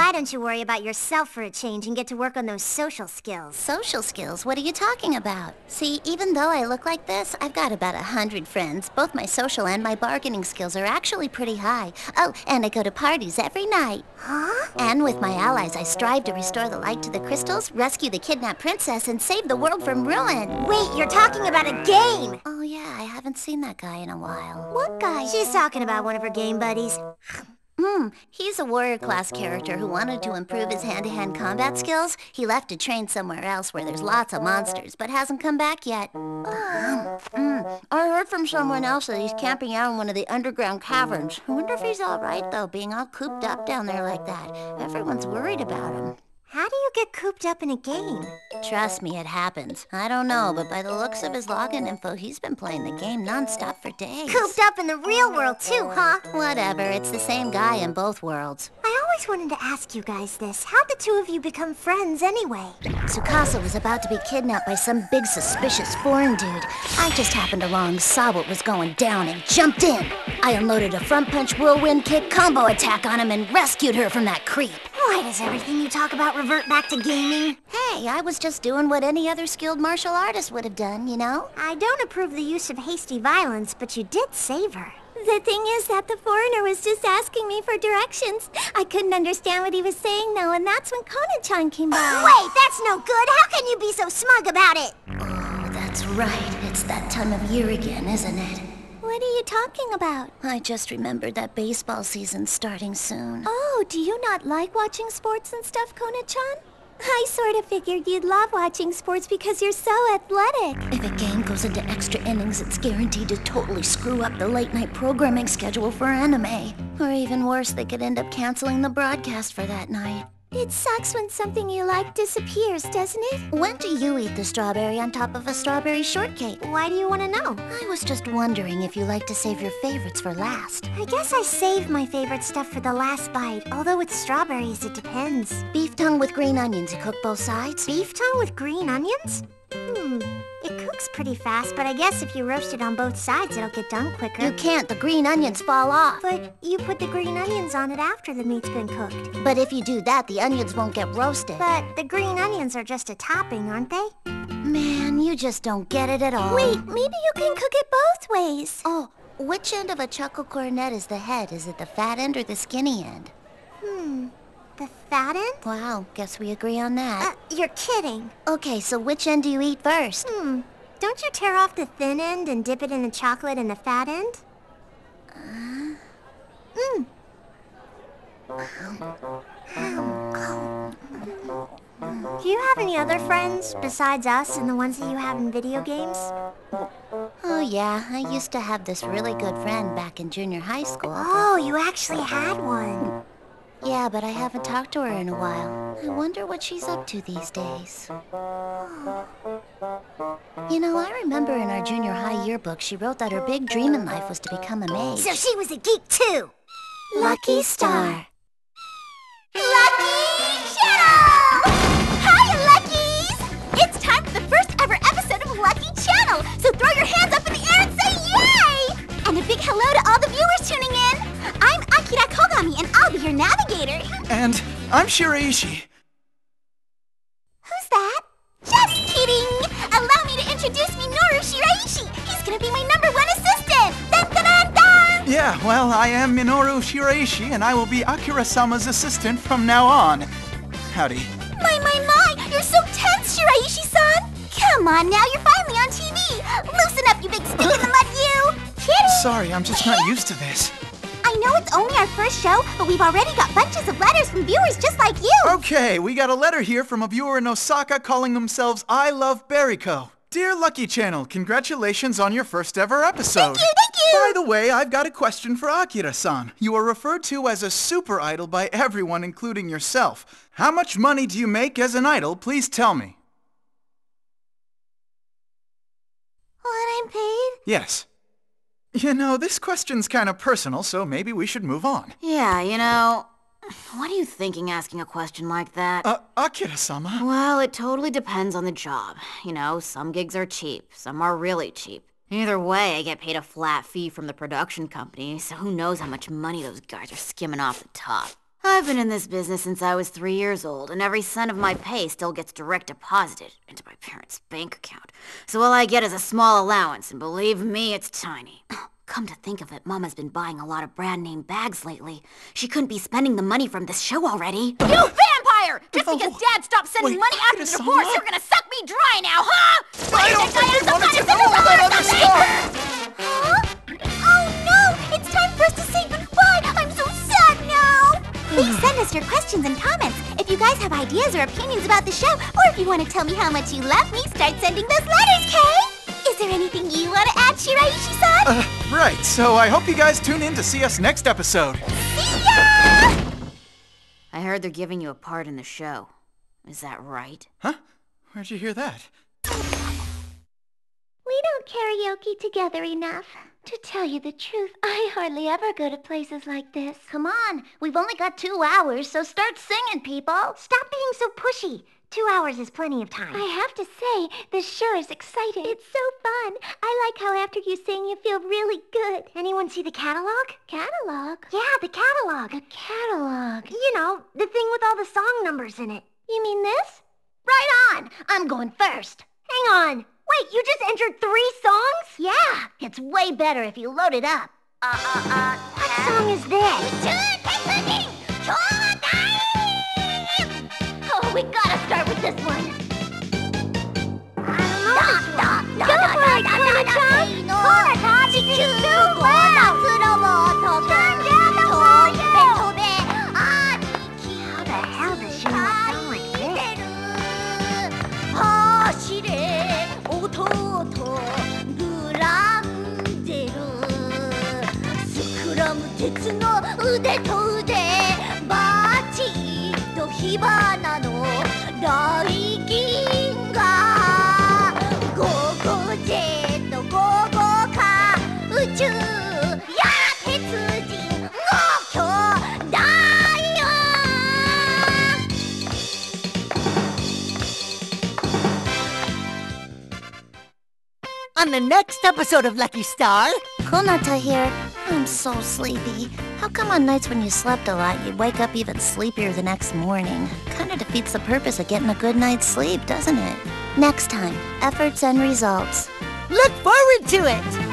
Why don't you worry about yourself for a change and get to work on those social skills? Social skills? What are you talking about? See, even though I look like this, I've got about 100 friends. Both my social and my bargaining skills are actually pretty high. Oh, and I go to parties every night. Huh? And with my allies, I strive to restore the light to the crystals, rescue the kidnapped princess, and save the world from ruin. Wait, you're talking about a game! Oh yeah, I haven't seen that guy in a while. What guy? She's talking about one of her game buddies. He's a warrior class character who wanted to improve his hand-to-hand combat skills. He left to train somewhere else where there's lots of monsters, but hasn't come back yet. I heard from someone else that he's camping out in one of the underground caverns. I wonder if he's all right, though, being all cooped up down there like that. Everyone's worried about him. How do you get cooped up in a game? Trust me, it happens. I don't know, but by the looks of his login info, he's been playing the game non-stop for days. Cooped up in the real world too, huh? Whatever, it's the same guy in both worlds. I always wanted to ask you guys this. How'd the two of you become friends anyway? Tsukasa was about to be kidnapped by some big suspicious foreign dude. I just happened along, saw what was going down, and jumped in. I unloaded a front punch whirlwind kick combo attack on him and rescued her from that creep. Why does everything you talk about revert back to gaming? Hey, I was just doing what any other skilled martial artist would have done, you know? I don't approve the use of hasty violence, but you did save her. The thing is that the foreigner was just asking me for directions. I couldn't understand what he was saying, though, and that's when Kona-chan came by. Wait, that's no good! How can you be so smug about it? Oh, that's right. It's that time of year again, isn't it? What are you talking about? I just remembered that baseball season's starting soon. Oh, do you not like watching sports and stuff, Kona-chan? I sort of figured you'd love watching sports because you're so athletic. If a game goes into extra innings, it's guaranteed to totally screw up the late-night programming schedule for anime. Or even worse, they could end up canceling the broadcast for that night. It sucks when something you like disappears, doesn't it? When do you eat the strawberry on top of a strawberry shortcake? Why do you want to know? I was just wondering if you like to save your favorites for last. I guess I save my favorite stuff for the last bite. Although with strawberries, it depends. Beef tongue with green onions. You cook both sides? Beef tongue with green onions? It cooks pretty fast, but I guess if you roast it on both sides, it'll get done quicker. You can't. The green onions fall off. But you put the green onions on it after the meat's been cooked. But if you do that, the onions won't get roasted. But the green onions are just a topping, aren't they? Man, you just don't get it at all. Wait, maybe you can cook it both ways. Oh, which end of a chuckle cornet is the head? Is it the fat end or the skinny end? The fat end? Wow, guess we agree on that. You're kidding. Okay, so which end do you eat first? Don't you tear off the thin end and dip it in the chocolate in the fat end? Do you have any other friends besides us and the ones that you have in video games? Oh yeah, I used to have this really good friend back in junior high school. Oh, you actually had one. Yeah, but I haven't talked to her in a while. I wonder what she's up to these days. You know, I remember in our junior high yearbook, she wrote that her big dream in life was to become a mage. So she was a geek too. Lucky star. Lucky Channel! Hiya, Luckies! It's time for the first ever episode of Lucky Channel, so throw your hands up in the air and say yay! And a big hello to all the viewers tuning in. I'm Akira Kogami, and I'll be your navigator. And I'm Shiraishi. Who's that? Just kidding! Allow me to introduce Minoru Shiraishi. He's gonna be my ¡1 assistant! Dun, dun, dun, dun! Yeah, well, I am Minoru Shiraishi, and I will be Akira-sama's assistant from now on. Howdy. My! You're so tense, Shiraishi-san! Come on now, you're finally on TV! Loosen up, you big stick in the mud, you! Kidding! Sorry, I'm just not used to this. I know it's only our first show, but we've already got bunches of letters from viewers just like you! Okay, we got a letter here from a viewer in Osaka calling themselves I Love Berryco. Dear Lucky Channel, congratulations on your first ever episode. Thank you! By the way, I've got a question for Akira-san. You are referred to as a super idol by everyone, including yourself. How much money do you make as an idol? Please tell me. What I'm paid? Yes. You know, this question's kind of personal, so maybe we should move on. Yeah, you know, what are you thinking asking a question like that? Akira-sama? Well, it totally depends on the job. You know, some gigs are cheap, some are really cheap. Either way, I get paid a flat fee from the production company, so who knows how much money those guys are skimming off the top. I've been in this business since I was 3 years old, and every cent of my pay still gets direct deposited into my parents' bank account. So all I get is a small allowance, and believe me, it's tiny. Come to think of it, Mama's been buying a lot of brand-name bags lately. She couldn't be spending the money from this show already. You vampire! Just because Dad stopped sending money after the divorce, you're gonna suck me dry now, huh? I don't think they wanted to know all that other stuff! Huh? Oh no! It's time for us to say goodbye! I'm so sad now! Please send us your questions and comments. If you guys have ideas or opinions about the show, or if you want to tell me how much you love me, start sending those letters, Kay! Is there anything you want to add, Shiraishi-san? Right, so I hope you guys tune in to see us next episode. See ya! I heard they're giving you a part in the show. Is that right? Huh? Where'd you hear that? We don't karaoke together enough. To tell you the truth, I hardly ever go to places like this. Come on, we've only got 2 hours, so start singing, people. Stop being so pushy. 2 hours is plenty of time. I have to say, this sure is exciting. It's so fun. I like how after you sing, you feel really good. Anyone see the catalog? Catalog? Yeah, the catalog. A catalog? You know, the thing with all the song numbers in it. You mean this? Right on, I'm going first. Hang on. Wait, you just entered 3 songs? Yeah, it's way better if you load it up. What song is this? Oh, we gotta start with this one. Go for it, Kona-chan! Kona-chan, this is too loud! Turn down the volume! How the hell does she know a song like this? 走れ弟グランゼルスクラム鉄の腕と腕バチッと火花のライ銀河ゴーゴージェットゴーゴーカー宇宙や鉄人ゴー兄弟よ On the next episode of Lucky Star, Konata here. I'm so sleepy. How come on nights when you slept a lot, you wake up even sleepier the next morning? Kinda defeats the purpose of getting a good night's sleep, doesn't it? Next time, efforts and results. look forward to it!